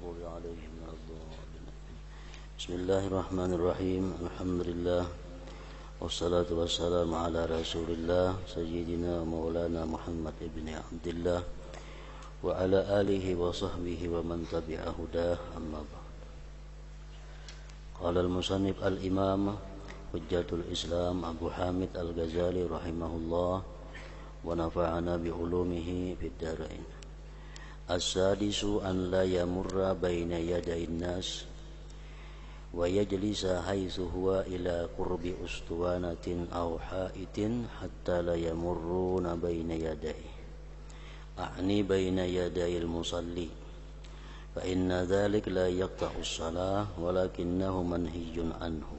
المغضوب عليهم ولا الضالين. بسم الله الرحمن الرحيم. الحمد لله والصلاة والسلام على رسول الله سيدنا مولانا محمد بن عبد الله وعلى آله وصحبه ومن تبع هداه. أما بعد. قال المصنف الإمام حجة الإسلام أبو حامد الغزالي رحمه الله ونفعنا بعلومه في الدارين. السادس أن لا يمر بين يدي الناس ويجلس حيث هو إلى قرب أسطوانة أو حائط حتى لا يمرون بين يديه، أعني بين يدي المصلي، فإن ذلك لا يقطع الصلاة ولكنه منهي عنه.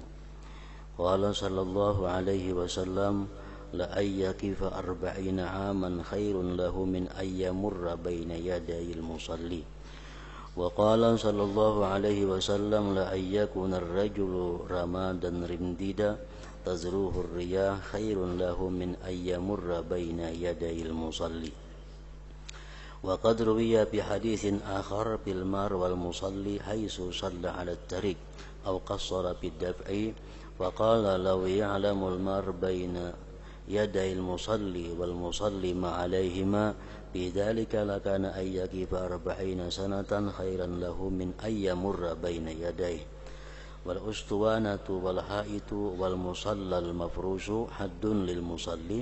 قال صلى الله عليه وسلم: لأن يقف 40 عاما خير له من أن يمر بين يدي المصلي. وقال صلى الله عليه وسلم: لأن يكون الرجل رمادا رمديدا تزروه الرياح خير له من أن يمر بين يدي المصلي. وقد روي بحديث آخر بالمار والمصلي حيث صلى على الطريق أو قصر بالدفع، فقال: لو يعلم المار بين يدي المصلي والمصلي ما عليهما بذلك لكان أن يقف 40 سنة خيرا له من أن يمر بين يديه. والأسطوانة والحائط والمصلى المفروش حد للمصلي،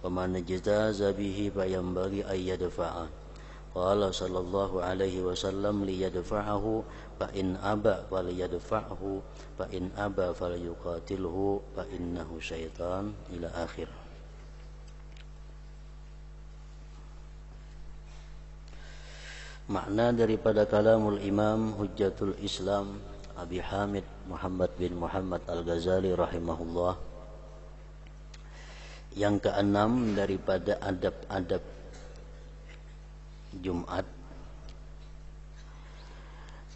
ومن اجتاز به فينبغي أن يدفعه. قال صلى الله عليه وسلم: ليدفعه، فإن أبى فليدفعه، فإن أبى فليقاتله فإنه شيطان، إلى آخر. Makna daripada kalamul Imam Hujjatul Islam Abi Hamid Muhammad bin Muhammad Al-Ghazali rahimahullah, yang keenam daripada adab-adab Jumat,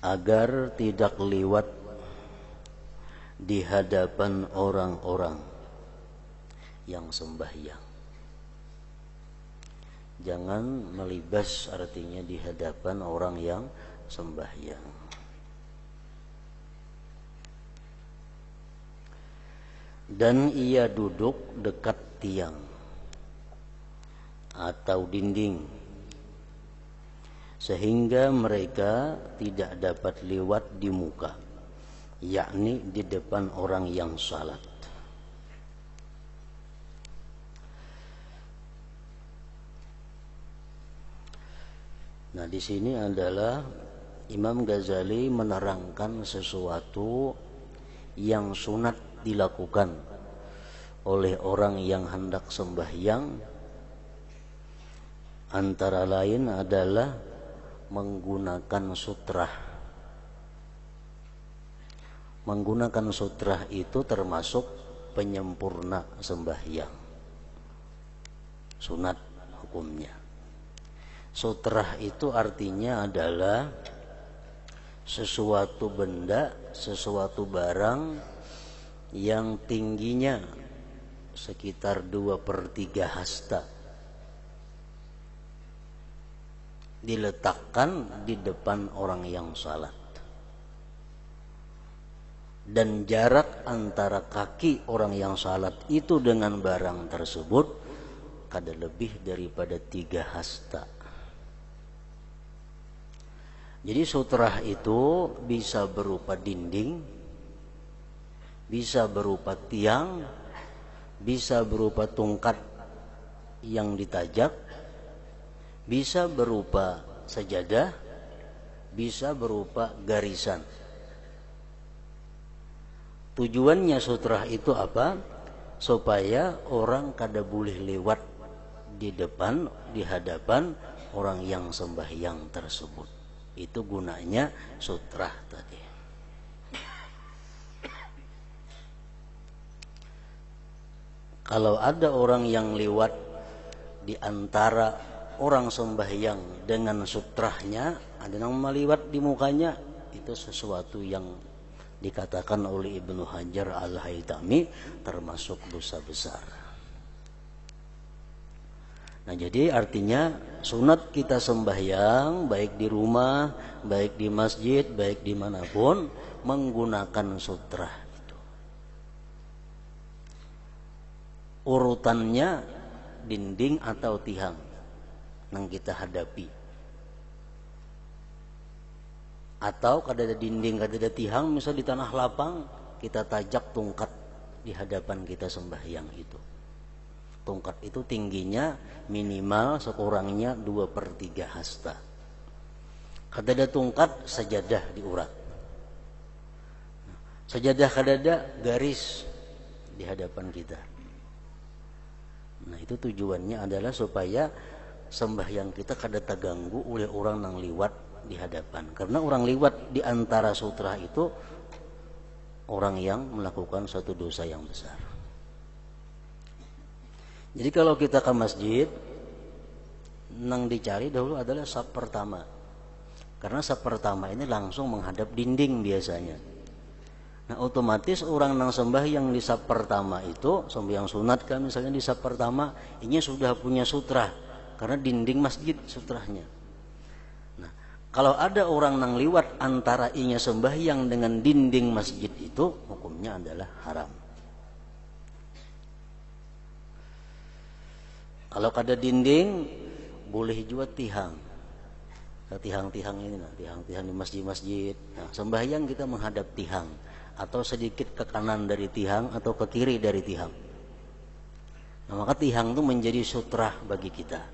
agar tidak liwat di hadapan orang-orang yang sembahyang. Jangan melibas, artinya di hadapan orang yang sembahyang. Dan ia duduk dekat tiang atau dinding sehingga mereka tidak dapat lewat di muka, yakni di depan orang yang salat. Nah, di sini adalah Imam Ghazali menerangkan sesuatu yang sunat dilakukan oleh orang yang hendak sembahyang, antara lain adalah menggunakan sutrah. Menggunakan sutrah itu termasuk penyempurna sembahyang, sunat hukumnya. Sutrah itu artinya adalah sesuatu benda, sesuatu barang yang tingginya sekitar 2/3 hasta, diletakkan di depan orang yang salat, dan jarak antara kaki orang yang salat itu dengan barang tersebut kada lebih daripada 3 hasta. Jadi sutrah itu bisa berupa dinding, bisa berupa tiang, bisa berupa tungkat yang ditajak, bisa berupa sajadah, bisa berupa garisan. Tujuannya sutrah itu apa? Supaya orang kada boleh lewat di depan, di hadapan orang yang sembahyang tersebut. Itu gunanya sutrah tadi. Kalau ada orang yang lewat di antara orang sembahyang dengan sutrahnya, ada yang meliwat di mukanya, itu sesuatu yang dikatakan oleh Ibnu Hajar Al-Haytami termasuk dosa besar. Nah jadi artinya sunat kita sembahyang baik di rumah, baik di masjid, baik dimanapun menggunakan sutra itu. Urutannya dinding atau tihang yang kita hadapi. Atau kada ada dinding, kada ada tihang, misal di tanah lapang kita tajak tungkat di hadapan kita sembahyang itu. Tungkat itu tingginya minimal sekurangnya 2/3 hasta. Kada ada tungkat, sajadah diurat. Sajadah kada ada, garis di hadapan kita. Nah itu tujuannya adalah supaya sembahyang kita kada terganggu oleh orang yang liwat di hadapan. Karena orang liwat di antara sutra itu orang yang melakukan suatu dosa yang besar. Jadi kalau kita ke masjid, yang dicari dahulu adalah saf pertama. Karena saf pertama ini langsung menghadap dinding biasanya. Nah otomatis orang yang sembahyang di saf pertama itu, sembahyang sunat kan misalnya di saf pertama, ini sudah punya sutra. Karena dinding masjid sutranya. Nah kalau ada orang yang liwat antara inya sembahyang dengan dinding masjid itu, hukumnya adalah haram. Kalau kada dinding, boleh juga tihang. Tihang-tihang ini, tihang-tihang di masjid-masjid. Nah, sembahyang kita menghadap tihang, atau sedikit ke kanan dari tihang, atau ke kiri dari tihang. Nah, maka tihang itu menjadi sutra bagi kita.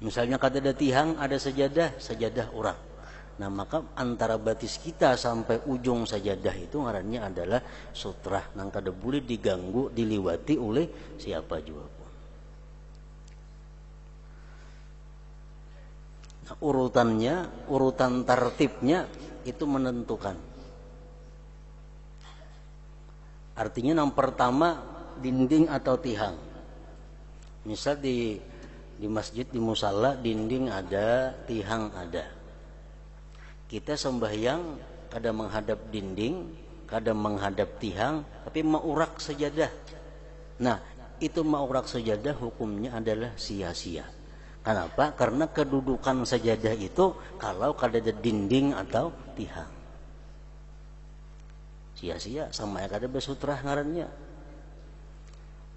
Misalnya kada ada tihang, ada sajadah, sajadah urat. Nah, maka antara batis kita sampai ujung sajadah itu ngarannya adalah sutra. Nang kada boleh diganggu, diliwati oleh siapa juga. Urutannya, urutan tertibnya itu menentukan. Artinya yang pertama dinding atau tihang. Misal di masjid, di musala, dinding ada, tihang ada. Kita sembahyang kada menghadap dinding, kada menghadap tihang, tapi maurak sajadah. Nah itu maurak sajadah hukumnya adalah sia-sia. Kenapa? Karena kedudukan sajadah itu kalau kada ada dinding atau tihang, sia-sia, sama kada bersutra ngarannya.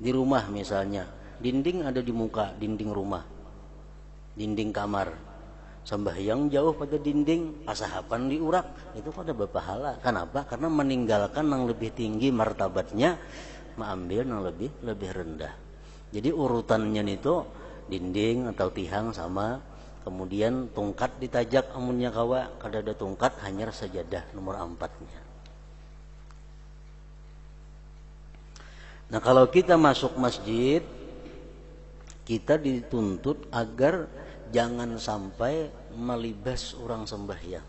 Di rumah misalnya, dinding ada di muka, dinding rumah, dinding kamar, sembahyang jauh pada dinding, pasahapan diurak, itu kada berpahala. Kenapa? Karena meninggalkan yang lebih tinggi martabatnya, mengambil yang lebih rendah. Jadi urutannya itu dinding atau tihang sama, kemudian tungkat ditajak amunnya kawa, kada ada tungkat hanya sajadah nomor 4-nya. Nah kalau kita masuk masjid, kita dituntut agar jangan sampai melibas orang sembahyang.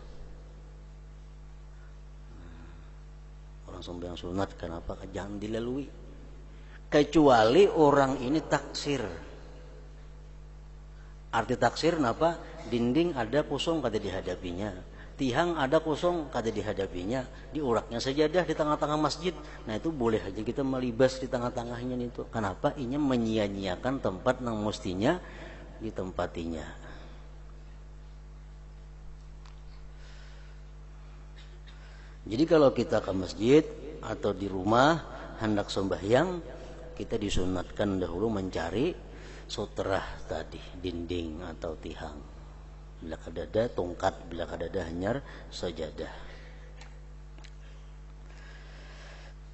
Orang sembahyang sunat kenapa? Jangan dilalui, kecuali orang ini taksir. Arti taksir kenapa? Dinding ada kosong kada dihadapinya, tihang ada kosong kada dihadapinya, diuraknya sajadah di tengah-tengah masjid. Nah itu boleh aja kita melibas di tengah-tengahnya itu. Kenapa? Ini menyia-nyiakan tempat yang mestinya ditempatinya. Jadi kalau kita ke masjid atau di rumah hendak sembahyang, kita disunatkan dahulu mencari sutra tadi, dinding atau tihang. Bila kada ada tungkat, bila kada ada hanyar sajadah.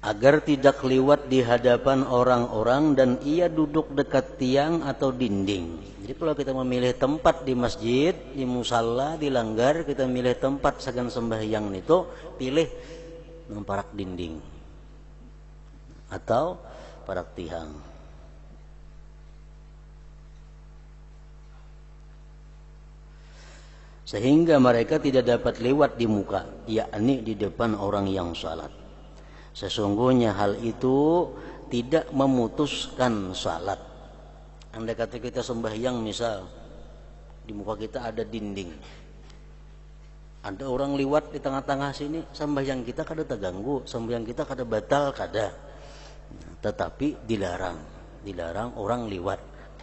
Agar tidak liwat di hadapan orang-orang dan ia duduk dekat tiang atau dinding. Jadi kalau kita memilih tempat di masjid, di musalla, di langgar, kita milih tempat sagan sembahyang itu, pilih parak dinding atau parak tihang. Sehingga mereka tidak dapat lewat di muka, yakni di depan orang yang salat. Sesungguhnya hal itu tidak memutuskan salat. Andai kata kita sembahyang misal di muka kita ada dinding, ada orang lewat di tengah-tengah sini, sembahyang kita kada terganggu, sembahyang kita kada batal kada. Tetapi dilarang orang lewat.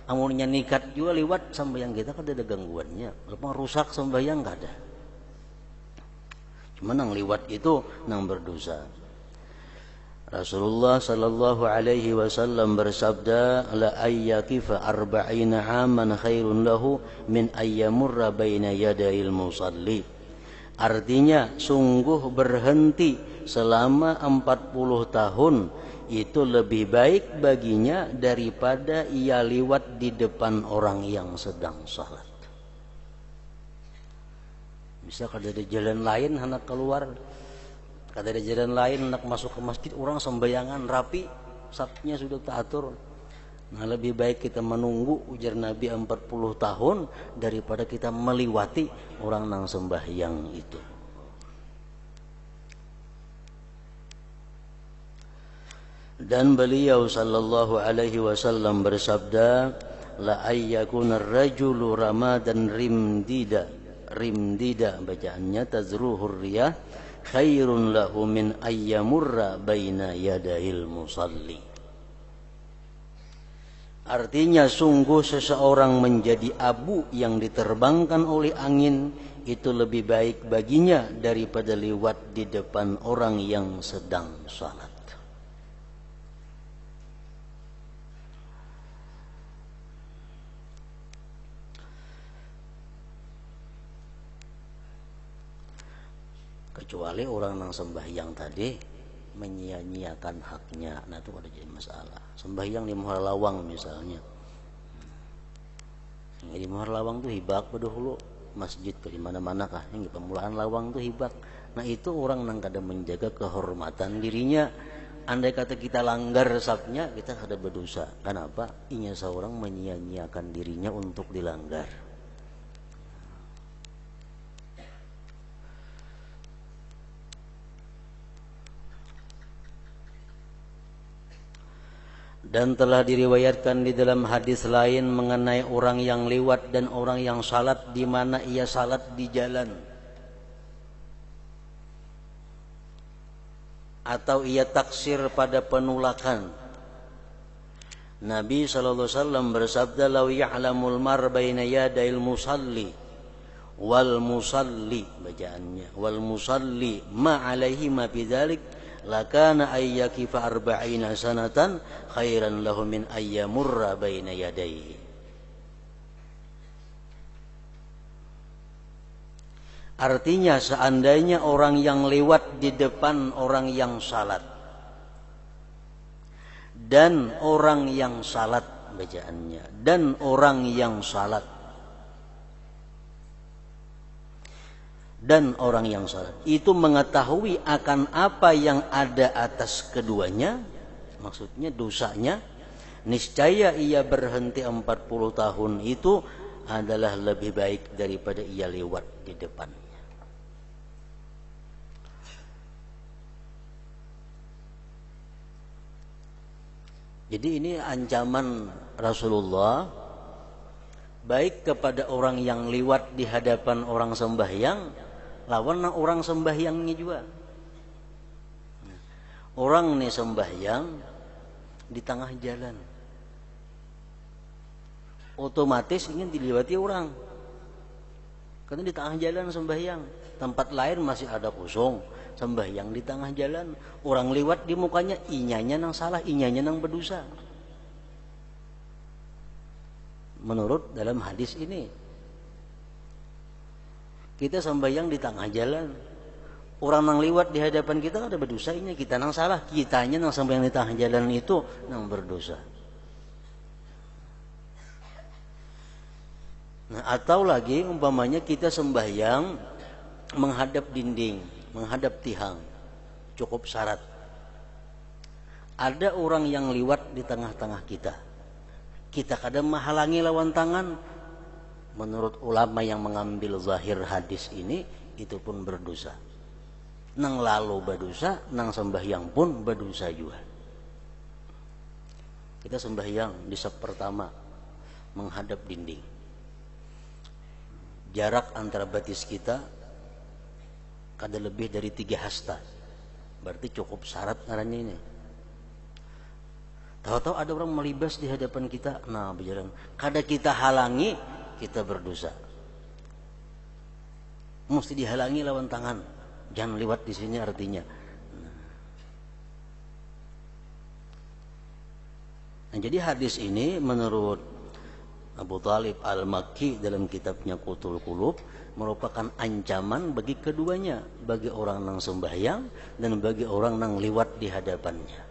amunnya nikat juga liwat sembahyang kita kan ada gangguannya. Lepas rusak sembahyang enggak ada. Cuma nang liwat itu nang berdosa. Rasulullah sallallahu alaihi wasallam bersabda, la ayyakifa arba'ina aman khairun lahu min ayyamurra baina yadayil musalli. Artinya sungguh berhenti selama 40 tahun itu lebih baik baginya daripada ia liwat di depan orang yang sedang salat. Bisa kada ada jalan lain hendak keluar, kada ada jalan lain hendak masuk ke masjid, orang sembayangan rapi, safnya sudah teratur. Nah lebih baik kita menunggu ujar Nabi 40 tahun daripada kita meliwati orang nang sembahyang itu. Dan beliau sallallahu alaihi wasallam bersabda, la ayyakuna ar-rajulu ramadan rimdida bacaannya tazruhur riyah khairun lahu min ayyamurra baina yadayil musalli. Artinya sungguh seseorang menjadi abu yang diterbangkan oleh angin itu lebih baik baginya daripada liwat di depan orang yang sedang salat. Kecuali orang nang sembahyang tadi menyia-nyiakan haknya, nah itu ada jadi masalah. Sembahyang di Muhar Lawang misalnya, di Muhar Lawang tuh hibak dahulu masjid ke di mana-mana kah, yang di pemulaan Lawang tuh hibak. Nah itu orang nang kada menjaga kehormatan dirinya. Andai kata kita langgar safnya, kita kada berdosa. Kenapa? Inya seorang menyia-nyiakan dirinya untuk dilanggar. Dan telah diriwayatkan di dalam hadis lain mengenai orang yang lewat dan orang yang salat di mana ia salat di jalan atau ia taksir pada penulakan. Nabi sallallahu alaihi wasallam bersabda, "Law ya'lamul mar baina yadayil musalli wal musalli bacaannya wal musalli ma alaihi ma bidzalik lakana ayyakifa arba'ina sanatan khairan lahu min ayyamurra baina yadayhi." Artinya seandainya orang yang lewat di depan orang yang salat dan orang yang salat bacaannya dan orang yang salat dan orang yang salat itu mengetahui akan apa yang ada atas keduanya, maksudnya dosanya, niscaya ia berhenti 40 tahun itu adalah lebih baik daripada ia lewat di depannya. Jadi ini ancaman Rasulullah baik kepada orang yang lewat di hadapan orang sembahyang lawan orang sembahyangnya juga. Orang nih sembahyang di tengah jalan, otomatis ingin dilewati orang karena di tengah jalan sembahyang, tempat lain masih ada kosong, sembahyang di tengah jalan, orang lewat di mukanya, inyanya nang salah, inyanya nang berdosa. Menurut dalam hadis ini, kita sembahyang di tengah jalan, orang nang lewat di hadapan kita ada berdosa, inya kita nang salah, kitanya nang sembahyang di tengah jalan itu nang berdosa. Nah, atau lagi umpamanya kita sembahyang menghadap dinding, menghadap tiang, cukup syarat. Ada orang yang lewat di tengah-tengah kita, kita kadang menghalangi lawan tangan. Menurut ulama yang mengambil zahir hadis ini, itu pun berdosa. Nang lalu berdosa, nang sembahyang pun berdosa juga. Kita sembahyang di saf pertama menghadap dinding, jarak antara batis kita kada lebih dari 3 hasta, berarti cukup syarat ngarannya ini. Tahu-tahu ada orang melibas di hadapan kita, nah berjalan. Kada kita halangi, kita berdosa. Mesti dihalangi lawan tangan. Jangan lewat di sini artinya. Nah, jadi hadis ini menurut Abu Thalib Al-Makki dalam kitabnya Qutul Qulub merupakan ancaman bagi keduanya, bagi orang nang sembahyang dan bagi orang nang liwat di hadapannya.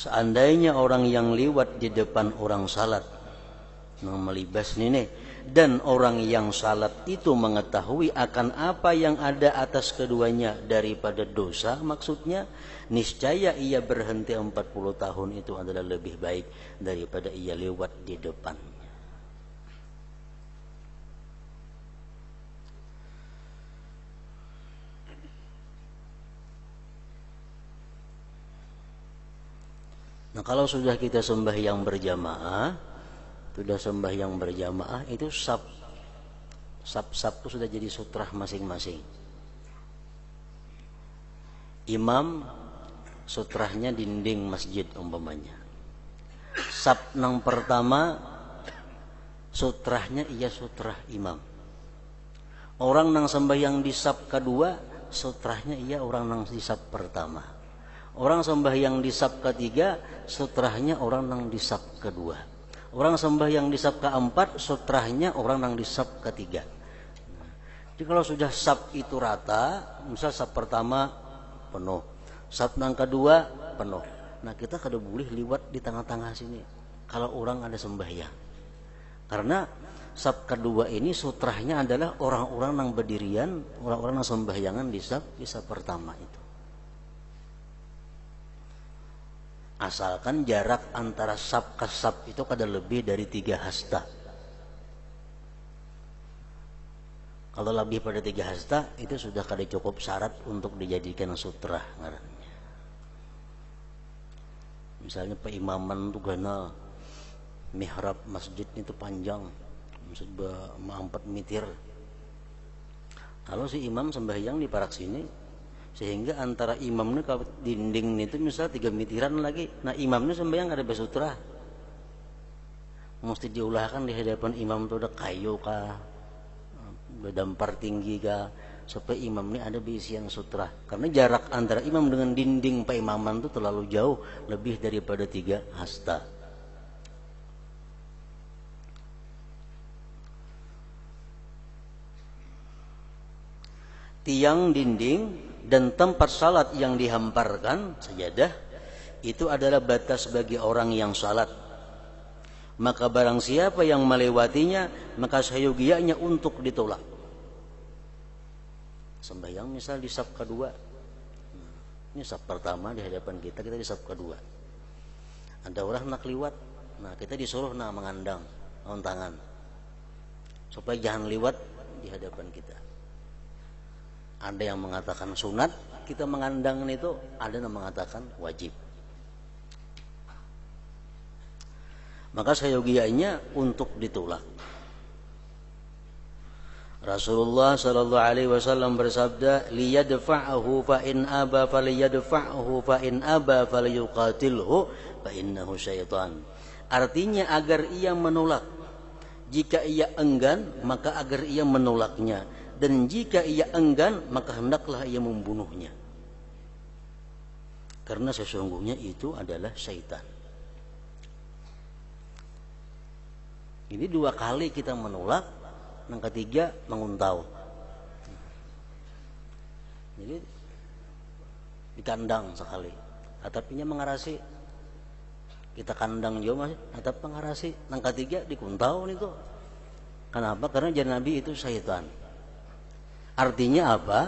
Seandainya orang yang liwat di depan orang salat nang melibas nini, dan orang yang salat itu mengetahui akan apa yang ada atas keduanya daripada dosa, maksudnya niscaya ia berhenti 40 tahun itu adalah lebih baik daripada ia lewat di depannya. Nah, kalau sudah kita sembahyang berjamaah, itu sab itu sudah jadi sutrah masing-masing. Imam sutrahnya dinding masjid umpamanya. Sab nang pertama sutrahnya ia sutrah imam. Orang nang sembahyang di sab kedua sutrahnya ia orang nang di sab pertama. Orang sembahyang di sab ketiga sutrahnya orang nang di sab kedua. Orang sembahyang di sab keempat sutrahnya orang nang di sab ketiga. Jadi kalau sudah sab itu rata, misal sab pertama penuh, sab nang kedua penuh. Nah, kita kada boleh liwat di tengah-tengah sini kalau orang ada sembahyang. Karena sab kedua ini sutrahnya adalah orang-orang nang berdirian, orang-orang nang sembahyangan di sab pertama itu. Asalkan jarak antara sab ke sab itu kada lebih dari 3 hasta. Kalau lebih pada 3 hasta itu sudah kada cukup syarat untuk dijadikan sutrah ngarannya. Misalnya peimaman itu karena mihrab masjid itu panjang, maksud 4 meter. Kalau si imam sembahyang di parak sini, sehingga antara imam ini ke dinding itu misal 3 meteran lagi, nah imam ini sembahyang ada bersutra, mesti diulahkan di hadapan imam itu ada kayu kah, dampar tinggi kah, supaya imam ini ada berisian sutra. Karena jarak antara imam dengan dinding peimaman itu terlalu jauh, lebih daripada 3 hasta. Tiang dinding dan tempat salat yang dihamparkan sajadah itu adalah batas bagi orang yang salat. Maka barang siapa yang melewatinya, maka sayogianya untuk ditolak. Sembahyang misal di saf kedua, ini saf pertama di hadapan kita di saf kedua. Ada orang nak liwat, nah kita disuruh mengandang on tangan supaya jangan liwat di hadapan kita. Ada yang mengatakan sunat, kita mengandang itu, ada yang mengatakan wajib. Maka sayogianya untuk ditolak. Rasulullah sallallahu alaihi wasallam bersabda, liyadfa'ahu fa in aba falyadfa'hu fa in aba falyuqatilhu fa innahu syaitan. Artinya agar ia menolak. Jika ia enggan, maka agar ia menolaknya. Dan jika ia enggan, maka hendaklah ia membunuhnya. Karena sesungguhnya itu adalah syaitan. Ini 2 kali kita menolak, yang ketiga menguntau. Jadi dikandang sekali, atapinya mengarasi. Kita kandang juga masih, atap mengarasi. Yang ketiga dikuntau itu. Kenapa? Karena jan Nabi itu syaitan. Artinya apa?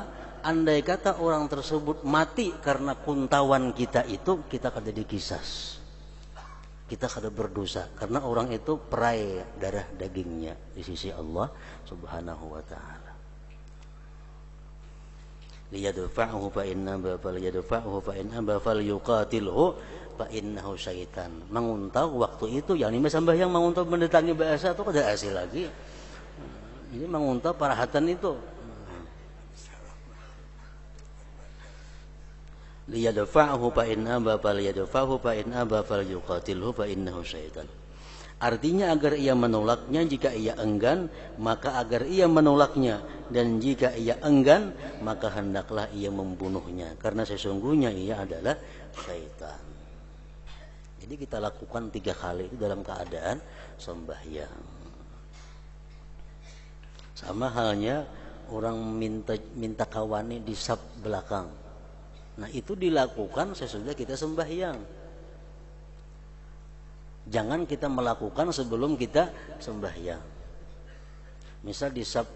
Andai kata orang tersebut mati karena kuntawan kita itu, kita kada dikisas. Kita kada berdosa karena orang itu perai darah dagingnya di sisi Allah Subhanahu wa taala. Liyadfa'hu fa inna falyadfa'hu fa in aba falyuqatilhu fa innahu syaitan. Menguntau waktu itu yang ini sembahyang menguntau mendatangi bahasa itu kada hasil lagi. Ini menguntau parahatan itu. liyadfa'hu fa in aba falyadfa'hu fa in aba falyuqatilhu fa innahu syaitan. Artinya agar ia menolaknya, jika ia enggan maka agar ia menolaknya, dan jika ia enggan maka hendaklah ia membunuhnya, karena sesungguhnya ia adalah syaitan. Jadi kita lakukan 3 kali itu dalam keadaan sembahyang. Sama halnya orang minta kawani di saf belakang. Nah, itu dilakukan sesudah kita sembahyang. Jangan kita melakukan sebelum kita sembahyang. Misal di saf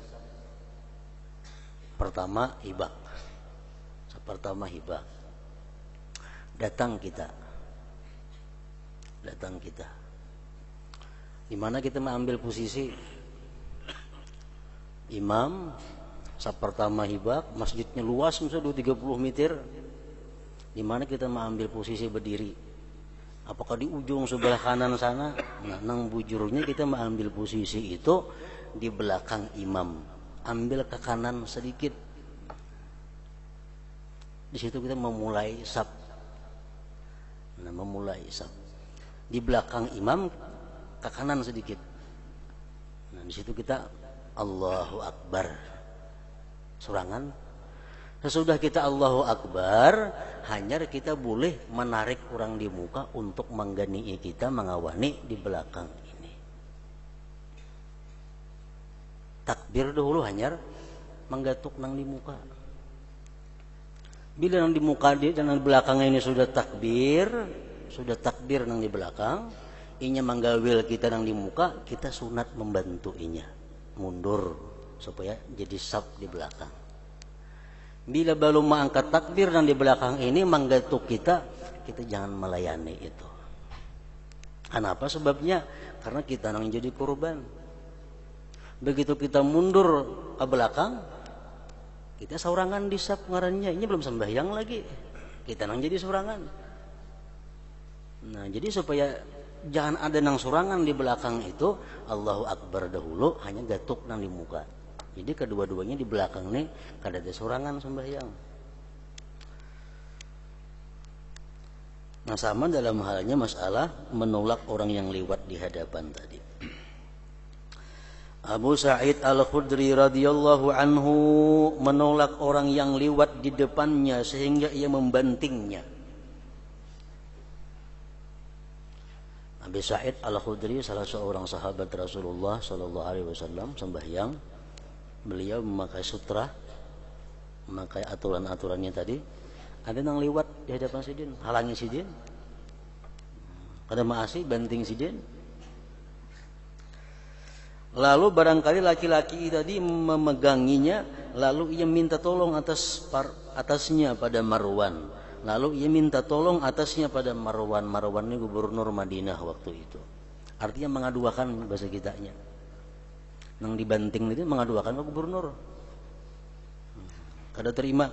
pertama hibah. Saf pertama hibah. Datang kita. Di mana kita mengambil posisi? Imam saf pertama hibah, masjidnya luas misalnya 30 meter. Di mana kita mengambil posisi berdiri? Apakah di ujung sebelah kanan sana? Nah, nang bujurnya kita mengambil posisi itu di belakang imam. Ambil ke kanan sedikit. Di situ kita memulai saf. Nah, memulai saf. Di belakang imam ke kanan sedikit. Nah, di situ kita Allahu Akbar. Surangan. Sesudah kita Allahu Akbar, hanya kita boleh menarik orang di muka untuk menggani kita, mengawani di belakang ini. Takbir dahulu hanya menggatuk nang di muka. Bila nang di muka dia dan di belakang ini sudah takbir nang di belakang, inya menggawil kita nang di muka, kita sunat membantu inya mundur supaya jadi saf di belakang. Bila belum mengangkat takbir dan di belakang ini menggatuk kita jangan melayani itu. Kenapa sebabnya? Karena kita nang jadi korban. Begitu kita mundur ke belakang, kita saurangan di saf ngarannya. Ini belum sembahyang lagi. Kita nang jadi saurangan. Nah, jadi supaya jangan ada nang saurangan di belakang itu, Allahu Akbar dahulu, hanya gatuk nang di muka. Jadi kedua-duanya di belakang nih kada ada sorangan sembahyang. Nah, sama dalam halnya masalah menolak orang yang lewat di hadapan tadi. Abu Sa'id Al-Khudri radhiyallahu anhu menolak orang yang lewat di depannya sehingga ia membantingnya. Abu Sa'id Al-Khudri salah seorang sahabat Rasulullah sallallahu alaihi wasallam sembahyang. Beliau memakai sutra, memakai aturan-aturannya tadi. Ada yang lewat di hadapan sidin, halangi sidin. Kada maasi banting sidin. Lalu barangkali laki-laki tadi memeganginya, lalu ia minta tolong atasnya pada Marwan. Lalu ia minta tolong atasnya pada Marwan. Marwan ini gubernur Madinah waktu itu. Artinya mengaduakan bahasa kitanya. Nang dibanting itu mengaduakan ke gubernur. Kada terima.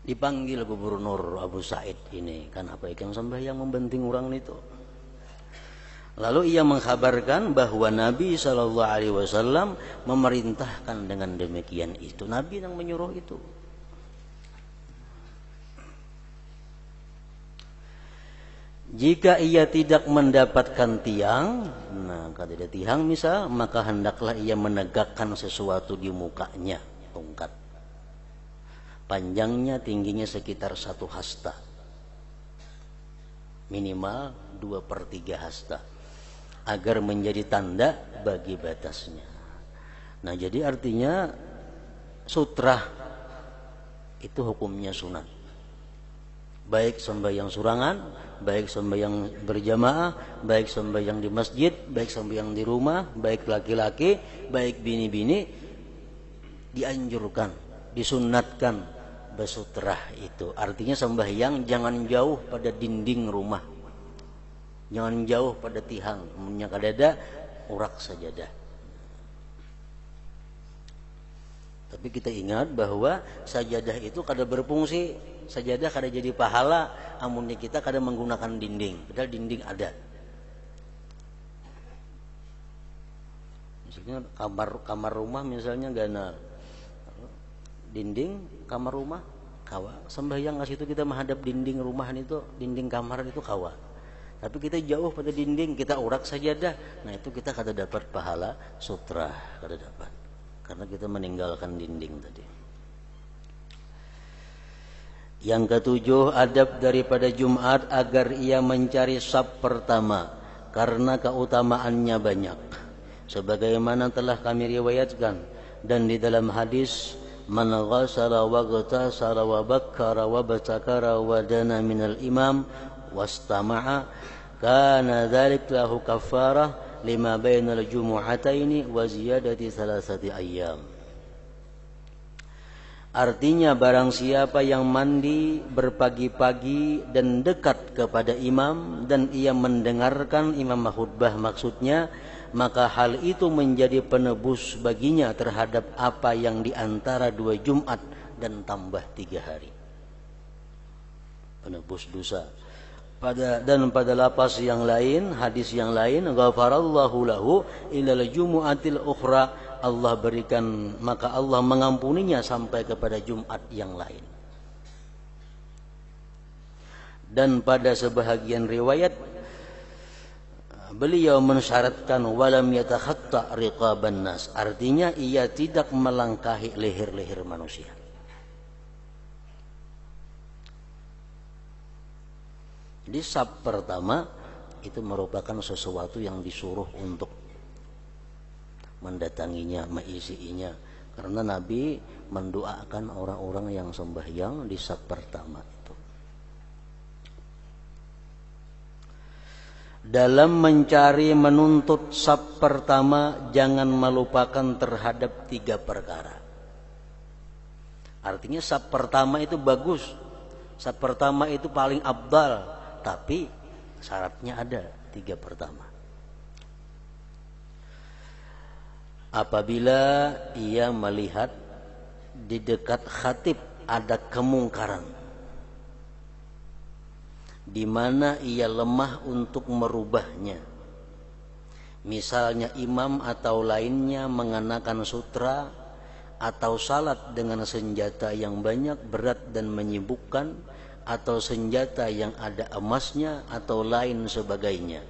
Dipanggil gubernur Abu Sa'id ini, kan apa ikan sembahyang membanting orang itu. Lalu ia mengkabarkan bahwa Nabi SAW memerintahkan dengan demikian itu. Nabi yang menyuruh itu. Jika ia tidak mendapatkan tiang, nah kalau ada tiang misal, maka hendaklah ia menegakkan sesuatu di mukanya, tongkat. Panjangnya, tingginya sekitar 1 hasta. Minimal 2/3 hasta. Agar menjadi tanda bagi batasnya. Nah, jadi artinya sutra itu hukumnya sunat. Baik sembahyang surangan, baik sembahyang berjamaah, baik sembahyang di masjid, baik sembahyang di rumah, baik laki-laki, baik bini-bini, dianjurkan, disunnatkan bersutrah itu. Artinya sembahyang jangan jauh pada dinding rumah, jangan jauh pada tihang, punya kadada urak sajadah. Tapi kita ingat bahwa sajadah itu kada berfungsi. Sajadah kada jadi pahala amunnya kita kada menggunakan dinding, padahal dinding ada. Misalnya kamar rumah misalnya gana dinding kamar rumah kawa. Sembahyang ke situ kita menghadap dinding rumahan itu, dinding kamar itu kawa. Tapi kita jauh pada dinding, kita urak sajadah. Nah itu kita kada dapat pahala sutra, kada dapat. Karena kita meninggalkan dinding tadi. Yang ketujuh, adab daripada Jumat agar ia mencari saf pertama karena keutamaannya banyak. Sebagaimana telah kami riwayatkan dan di dalam hadis, man ghassala wa ghtasala wa bakkara wa batakara wa dana minal imam wastama'a kana dzalik lahu kaffarah lima bainal jumu'ataini wa ziyadati salasati ayyam. Artinya barang siapa yang mandi berpagi-pagi dan dekat kepada imam dan ia mendengarkan imam khutbah maksudnya, maka hal itu menjadi penebus baginya terhadap apa yang di antara 2 Jumat dan tambah 3 hari. Penebus dosa. Pada lapas yang lain, hadis yang lain, ghafarallahu lahu ilal jumu'atil ukhra, Allah berikan, maka Allah mengampuninya sampai kepada Jumat yang lain. Dan pada sebahagian riwayat beliau mensyaratkan walam yatakhatta riqaban nas, artinya ia tidak melangkahi leher-leher manusia. Jadi saf pertama itu merupakan sesuatu yang disuruh untuk mendatanginya, mengisinya. Karena Nabi mendoakan orang-orang yang sembahyang di saf pertama itu. Dalam mencari menuntut saf pertama jangan melupakan terhadap 3 perkara. Artinya saf pertama itu bagus, saf pertama itu paling afdal, tapi syaratnya ada 3 pertama. Apabila ia melihat di dekat khatib ada kemungkaran di mana ia lemah untuk merubahnya, misalnya imam atau lainnya mengenakan sutra atau salat dengan senjata yang banyak, berat dan menyibukkan, atau senjata yang ada emasnya atau lain sebagainya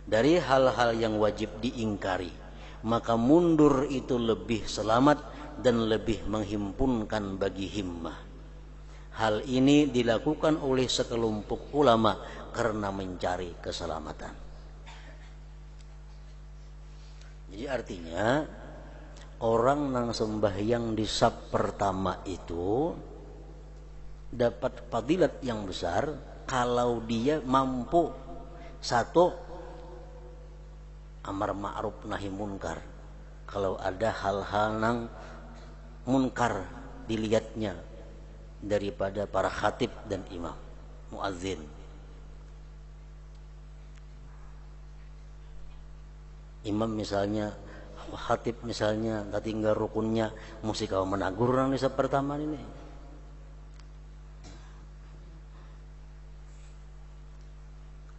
dari hal-hal yang wajib diingkari, maka mundur itu lebih selamat dan lebih menghimpunkan bagi himmah. Hal ini dilakukan oleh sekelompok ulama karena mencari keselamatan. Jadi artinya orang yang sembahyang di saf pertama itu dapat fadilat yang besar kalau dia mampu, 1, amar ma'ruf nahi munkar. Kalau ada hal-hal yang munkar dilihatnya daripada para khatib dan imam, muazzin. Imam misalnya, khatib misalnya, tinggal rukunnya, mesti kau menagur nang di saf pertama ini.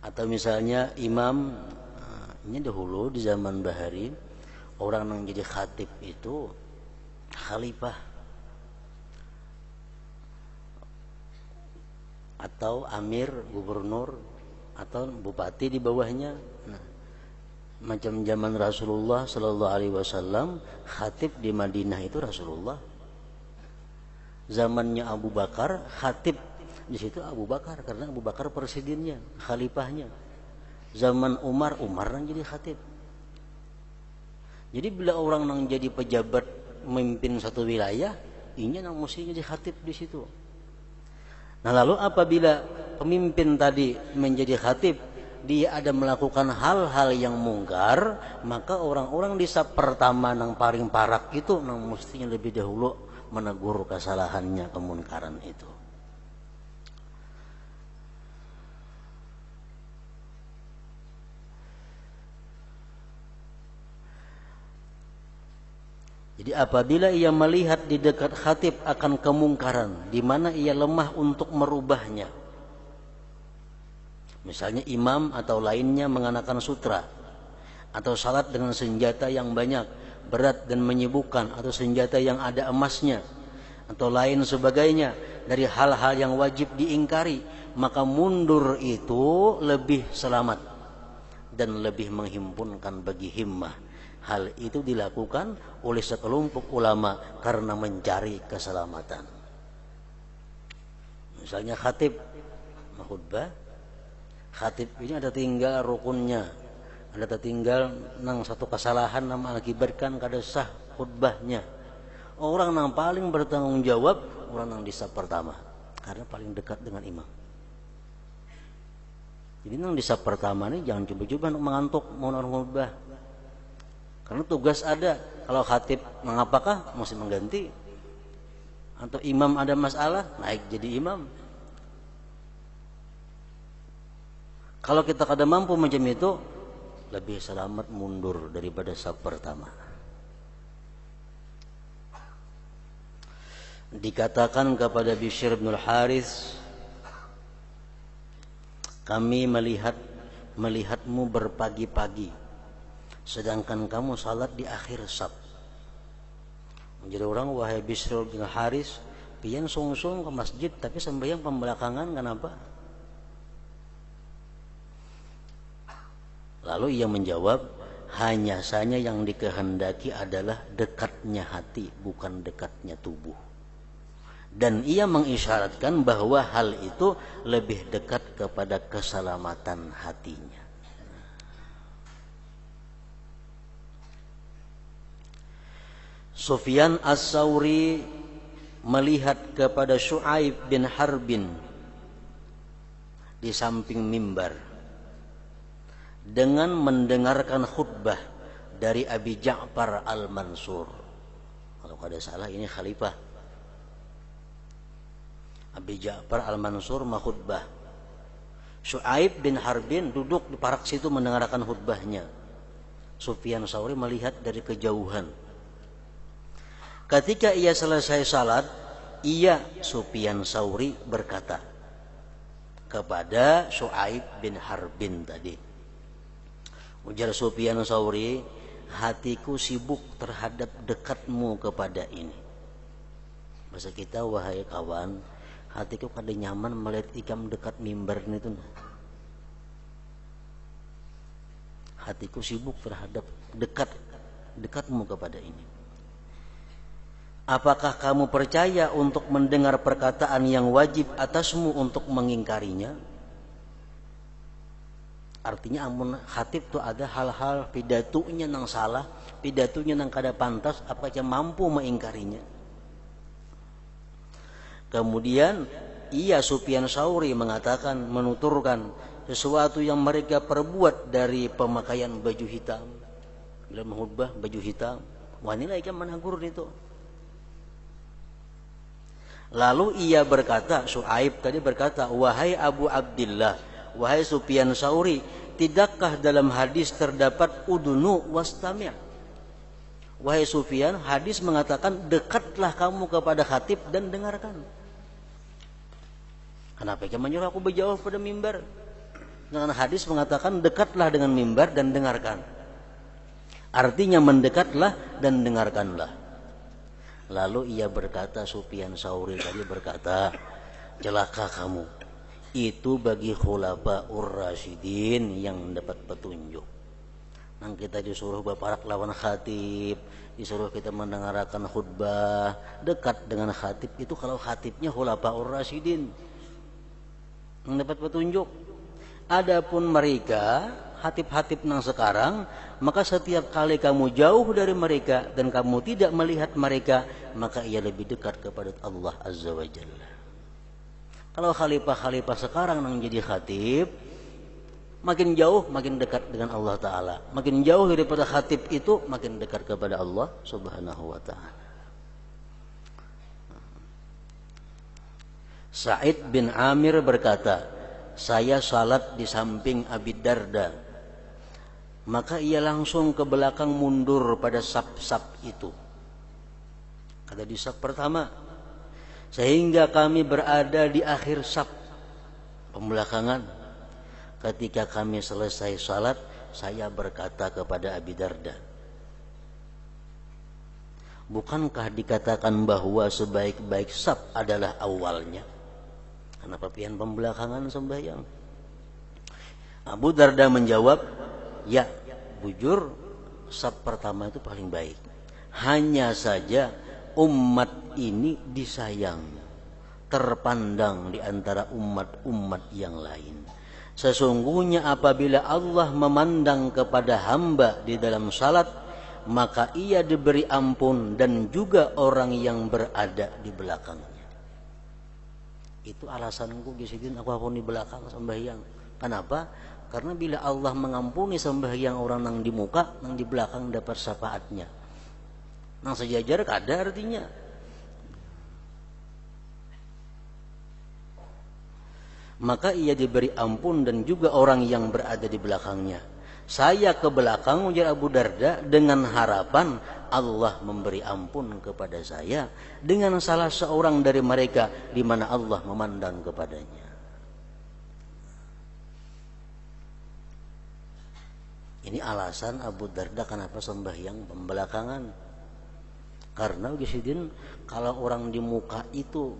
Atau misalnya imam, ini dahulu di zaman Bahari, orang yang jadi khatib itu khalifah atau amir, gubernur atau bupati di bawahnya. Nah, macam zaman Rasulullah Sallallahu Alaihi Wasallam, khatib di Madinah itu Rasulullah. Zamannya Abu Bakar, khatib di situ Abu Bakar karena Abu Bakar presidennya, khalifahnya. Zaman Umar yang jadi khatib. Jadi bila orang yang jadi pejabat memimpin satu wilayah, ini yang mesti jadi khatib di situ. Nah lalu apabila pemimpin tadi menjadi khatib, dia ada melakukan hal-hal yang mungkar, maka orang-orang di saf pertama yang paling parak itu yang mestinya lebih dahulu menegur kesalahannya, kemunkaran itu. Jadi apabila ia melihat di dekat khatib akan kemungkaran di mana ia lemah untuk merubahnya, misalnya imam atau lainnya mengenakan sutra atau salat dengan senjata yang banyak, berat dan menyibukkan, atau senjata yang ada emasnya, atau lain sebagainya dari hal-hal yang wajib diingkari, maka mundur itu lebih selamat dan lebih menghimpunkan bagi himmah. Hal itu dilakukan oleh sekelompok ulama karena mencari keselamatan. Misalnya khatib khutbah, khatib ini ada tinggal rukunnya, ada tinggal nang satu kesalahan nama akibatkan kada sah khutbahnya. Orang yang paling bertanggung jawab orang yang di saf pertama karena paling dekat dengan imam. Jadi yang di saf pertama ini jangan coba-coba untuk mengantuk mau orang khutbah. Karena tugas ada. Kalau khatib mengapakah mesti mengganti. Atau imam ada masalah naik jadi imam. Kalau kita kada mampu macam itu, lebih selamat mundur daripada saf pertama. Dikatakan kepada Bishr bin Al-Harith, kami melihatmu berpagi-pagi, sedangkan kamu salat di akhir saf. Menjadi orang, wahai Bishr bin Al-Harith, pian sungsung ke masjid tapi sembahyang pembelakangan, kenapa? Lalu ia menjawab, hanya saja yang dikehendaki adalah dekatnya hati, bukan dekatnya tubuh. Dan ia mengisyaratkan bahwa hal itu lebih dekat kepada keselamatan hatinya. Sufyan As-Sauri melihat kepada Syu'aib bin Harbin di samping mimbar dengan mendengarkan khutbah dari Abi Ja'far Al-Mansur. Kalau kada salah ini khalifah. Abi Ja'far Al-Mansur khutbah. Syu'aib bin Harbin duduk di parak situ mendengarkan khutbahnya. Sufyan Sauri melihat dari kejauhan. Ketika ia selesai salat, ia Sufyan Sauri berkata kepada Syu'aib bin Harbin tadi. Ujar Sufyan Sauri, hatiku sibuk terhadap dekatmu kepada ini. Bahasa kita, wahai kawan, hatiku kada nyaman melihat ikam dekat mimbar itu. Hatiku sibuk terhadap dekatmu kepada ini. Apakah kamu percaya untuk mendengar perkataan yang wajib atasmu untuk mengingkarinya? Artinya amun khatib itu ada hal-hal pidatunya yang salah, pidatunya yang kada pantas, apakah mampu mengingkarinya? Kemudian ia Sufyan Sauri mengatakan, menuturkan sesuatu yang mereka perbuat dari pemakaian baju hitam. Bila menghutbah baju hitam, wanita ikan menegur itu. Lalu ia berkata, Syu'aib tadi berkata, wahai Abu Abdillah, wahai Sufyan Sauri, tidakkah dalam hadis terdapat udunu wastami'? Wahai Sufyan, hadis mengatakan dekatlah kamu kepada khatib dan dengarkan. Kenapa kamu menyuruh aku berjauh pada mimbar? Karena hadis mengatakan dekatlah dengan mimbar dan dengarkan. Artinya mendekatlah dan dengarkanlah. Lalu ia berkata, Sufyan Sauri tadi berkata, celaka kamu. Itu bagi khulafaur rasyidin yang dapat petunjuk. Nang kita disuruh berparak lawan khatib, disuruh kita mendengarkan khutbah, dekat dengan khatib itu kalau khatibnya khulafaur rasyidin yang dapat petunjuk. Adapun mereka hatib-hatib nang sekarang, maka setiap kali kamu jauh dari mereka dan kamu tidak melihat mereka, maka ia lebih dekat kepada Allah Azza wa Jalla. Kalau khalifah-khalifah sekarang yang jadi khatib, makin jauh makin dekat dengan Allah Ta'ala. Makin jauh daripada khatib itu makin dekat kepada Allah Subhanahu wa Ta'ala. Sa'id bin Amir berkata, saya salat di samping Abi Darda, maka ia langsung ke belakang mundur pada saf-saf itu. Ada di saf pertama, sehingga kami berada di akhir saf pembelakangan. Ketika kami selesai salat, saya berkata kepada Abi Darda, Bukankah dikatakan bahwa sebaik-baik saf adalah awalnya? Kenapa pian pembelakangan sembahyang? Abu Darda menjawab, ya, bujur saf pertama itu paling baik. Hanya saja umat ini disayang, terpandang di antara umat-umat yang lain. Sesungguhnya apabila Allah memandang kepada hamba di dalam salat, maka ia diberi ampun dan juga orang yang berada di belakangnya. Itu alasanku gisidin aku di belakang sembahyang. Kenapa? Karena bila Allah mengampuni sembahyang orang nang di muka, nang di belakang dapat syafaatnya. Nang sejajar kada artinya. Maka ia diberi ampun dan juga orang yang berada di belakangnya. Saya ke belakang, ujar Abu Darda, dengan harapan Allah memberi ampun kepada saya dengan salah seorang dari mereka di mana Allah memandang kepadanya. Ini alasan Abu Darda kenapa sembahyang pembelakangan. Karena gisidin, kalau orang di muka itu,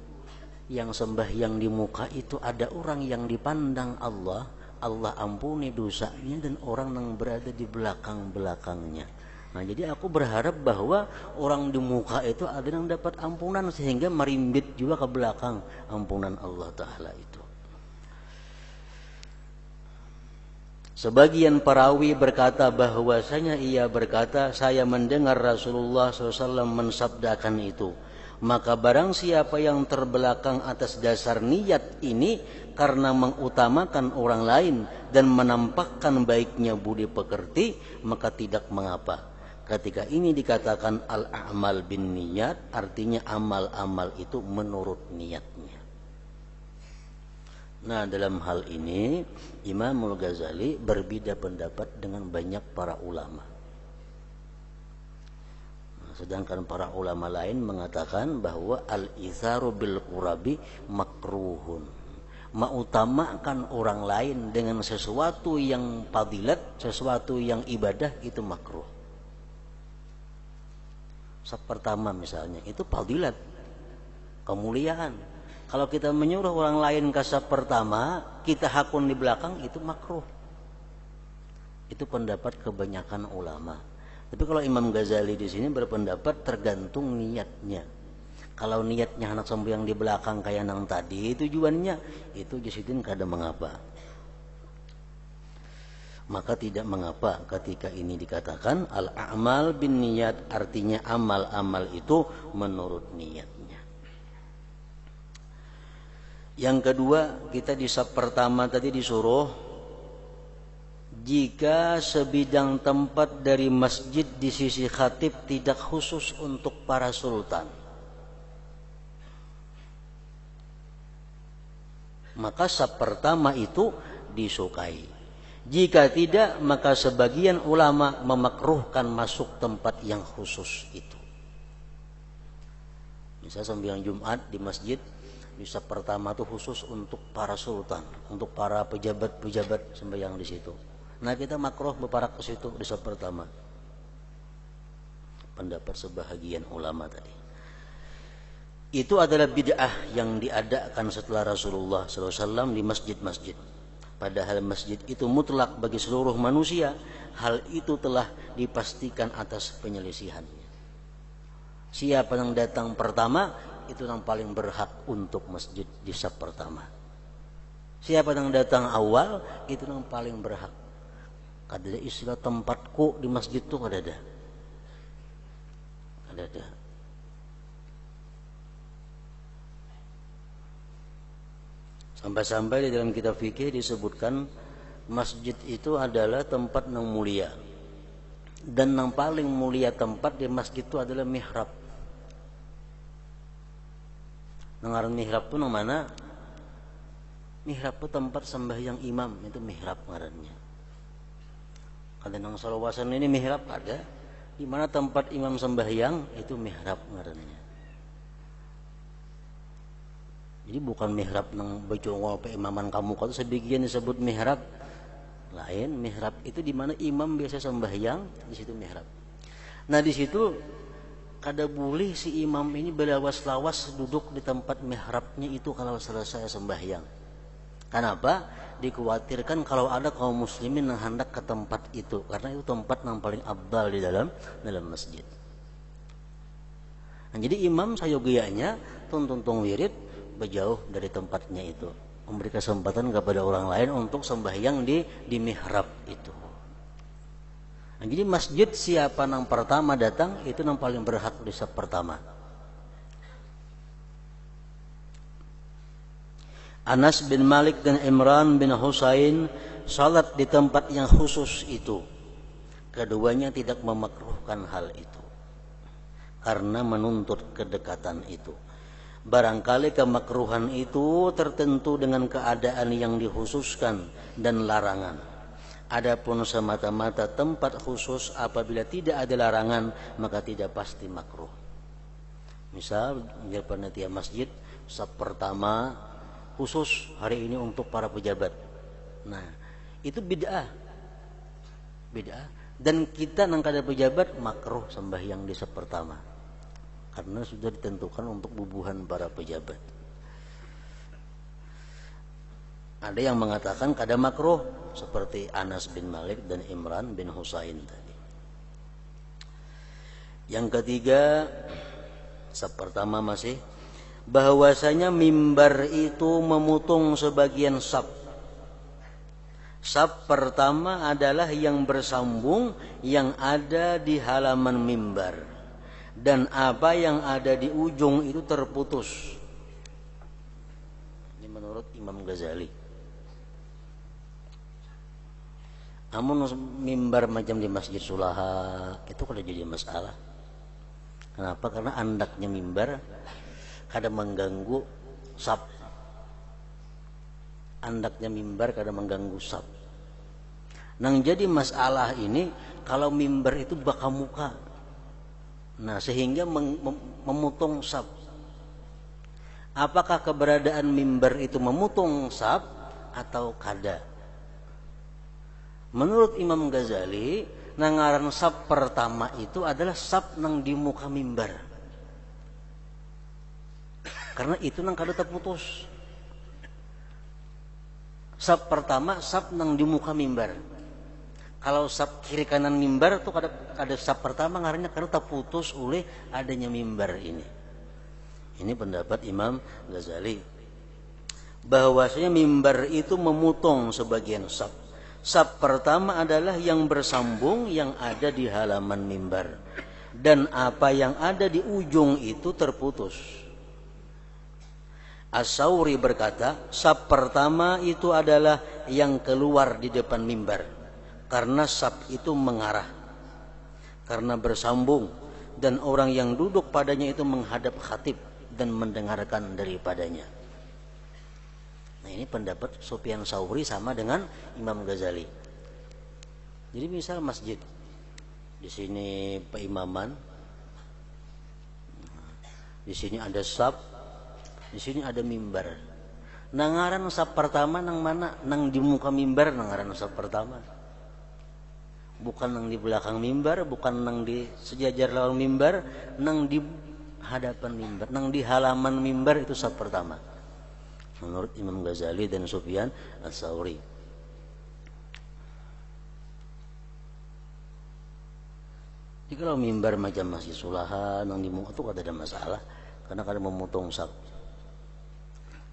yang sembahyang di muka itu ada orang yang dipandang Allah, Allah ampuni dosanya dan orang yang berada di belakang-belakangnya. Nah, jadi aku berharap bahwa orang di muka itu ada yang dapat ampunan sehingga merimbit juga ke belakang ampunan Allah Ta'ala itu. Sebagian perawi berkata bahwasanya ia berkata, saya mendengar Rasulullah SAW mensabdakan itu. Maka barang siapa yang terbelakang atas dasar niat ini karena mengutamakan orang lain dan menampakkan baiknya budi pekerti, maka tidak mengapa. Ketika ini dikatakan al-a'mal bin niyat, artinya amal-amal itu menurut niatnya. Nah, dalam hal ini Imamul Ghazali berbeda pendapat dengan banyak para ulama. Sedangkan para ulama lain mengatakan bahwa al-itharu bil qurabi makruhun. Mengutamakan orang lain dengan sesuatu yang fadilat, sesuatu yang ibadah, itu makruh. Pertama misalnya, itu fadilat, kemuliaan. Kalau kita menyuruh orang lain ke saf pertama, kita hakun di belakang, itu makruh. Itu pendapat kebanyakan ulama. Tapi kalau Imam Ghazali di sini berpendapat tergantung niatnya. Kalau niatnya anak sembahyang di belakang kayak nang tadi, tujuannya itu jisidin kada mengapa. Maka tidak mengapa ketika ini dikatakan al-a'mal bin niyat, artinya amal-amal itu menurut niatnya. Yang kedua, kita di saf pertama tadi disuruh jika sebidang tempat dari masjid di sisi khatib tidak khusus untuk para sultan, maka saf pertama itu disukai. Jika tidak, maka sebagian ulama memakruhkan masuk tempat yang khusus itu. Misal sembahyang Jumat di masjid, di saf pertama itu khusus untuk para sultan, untuk para pejabat-pejabat sembahyang di situ. Nah, kita makruh berparak ke situ di saf pertama. Pendapat sebahagian ulama tadi. Itu adalah bid'ah yang diadakan setelah Rasulullah SAW di masjid-masjid. Padahal masjid itu mutlak bagi seluruh manusia. Hal itu telah dipastikan atas penyelisihannya. Siapa yang datang pertama, itu yang paling berhak untuk masjid di saf pertama. Siapa yang datang awal, itu yang paling berhak. Kada ada istilah tempatku di masjid itu, kada ada. Kada ada. Sampai-sampai di dalam kitab fikih disebutkan masjid itu adalah tempat yang mulia. Dan yang paling mulia tempat di masjid itu adalah mihrab. Ngaran mihrab itu mana? Mihrab itu tempat sembahyang imam, itu mihrab ngarannya. Ada nang salawasan ini mihrab ada. Di mana tempat imam sembahyang itu mihrab ngarannya. Jadi bukan mihrab nang bejongol pe imaman kamu kalau sebagian disebut mihrab. Lain, mihrab itu di mana imam biasa sembahyang, di situ mihrab. Nah, di situ kada boleh si imam ini berlawas-lawas duduk di tempat mihrabnya itu kalau selesai sembahyang. Kenapa? Dikhawatirkan kalau ada kaum muslimin yang hendak ke tempat itu, karena itu tempat yang paling abdal di dalam masjid. Nah, jadi imam sayogianya tuntung wirid berjauh dari tempatnya itu, memberi kesempatan kepada orang lain untuk sembahyang di mihrab itu. Nah, jadi masjid siapa yang pertama datang itu yang paling berhak di saf pertama. Anas bin Malik dan Imran bin Husain salat di tempat yang khusus itu. Keduanya tidak memakruhkan hal itu karena menuntut kedekatan itu. Barangkali kemakruhan itu tertentu dengan keadaan yang dikhususkan dan larangan. Adapun semata-mata tempat khusus apabila tidak ada larangan maka tidak pasti makruh. Misal panitia masjid saf pertama khusus hari ini untuk para pejabat. Nah, itu bid'ah. Dan kita nang kada pejabat makruh sembahyang di saf pertama. Karena sudah ditentukan untuk bubuhan para pejabat. Ada yang mengatakan kada makruh seperti Anas bin Malik dan Imran bin Husain tadi. Yang ketiga, saf pertama masih bahwasanya mimbar itu memutung sebagian saf. Saf pertama adalah yang bersambung yang ada di halaman mimbar, dan apa yang ada di ujung itu terputus. Ini menurut Imam Ghazali. Amun mimbar macam di Masjid Sulaha itu kada jadi masalah. Kenapa? Karena andaknya mimbar kada mengganggu saf. Andaknya mimbar kada mengganggu saf. Nang jadi masalah ini kalau mimbar itu baka muka. Nah, sehingga memutung saf. Apakah keberadaan mimbar itu memutung saf atau kada? Menurut Imam Ghazali, nangaran saf pertama itu adalah saf nang di muka mimbar. Karena itu nang kada terputus. Saf pertama saf nang di muka mimbar. Kalau saf kiri kanan mimbar tuh kada saf pertama ngarannya kada terputus oleh adanya mimbar ini. Ini pendapat Imam Ghazali. Bahwasanya mimbar itu memutong sebagian saf. Saf pertama adalah yang bersambung yang ada di halaman mimbar, dan apa yang ada di ujung itu terputus. As-Sauri berkata, saf pertama itu adalah yang keluar di depan mimbar, karena saf itu mengarah, karena bersambung, dan orang yang duduk padanya itu menghadap khatib dan mendengarkan daripadanya. Nah, ini pendapat Sufyan Tsauri sama dengan Imam Ghazali. Jadi misal masjid, di sini peimaman, di sini ada saf, di sini ada mimbar. Nangaran saf pertama nang mana? Nang di muka mimbar nangaran saf pertama. Bukan nang di belakang mimbar, bukan nang di sejajar lawan mimbar, nang di hadapan mimbar, nang di halaman mimbar itu saf pertama. Menurut Imam Ghazali dan Sufyan Ats-Tsauri. Jadi kalau mimbar macam Masjid Sulaha nang di muka itu ada masalah karena kada memotong saf.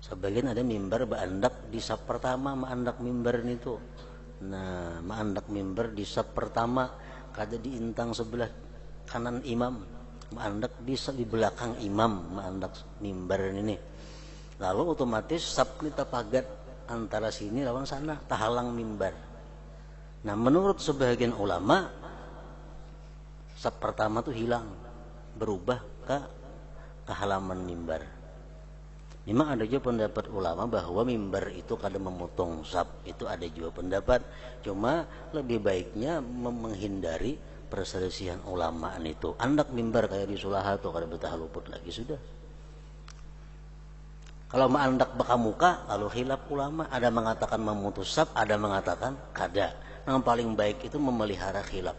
Sebagian ada mimbar baandak di saf pertama, maandak mimbar itu. Nah, maandak mimbar di saf pertama kada diintang sebelah kanan imam, maandak di belakang imam, maandak mimbar ini. Lalu otomatis saf kita pagat antara sini lawan sana, tahalang mimbar. Nah, menurut sebagian ulama saf pertama itu hilang, berubah ke halaman mimbar. Memang ada juga pendapat ulama bahwa mimbar itu kada memotong saf, itu ada juga pendapat. Cuma lebih baiknya menghindari perselisihan ulama itu. Andak mimbar kayak di Sulaha tuh kada betah luput lagi sudah. Kalau ma'andak baka muka, lalu khilaf ulama. Ada mengatakan memutus saf, ada mengatakan kada. Yang paling baik itu memelihara khilaf.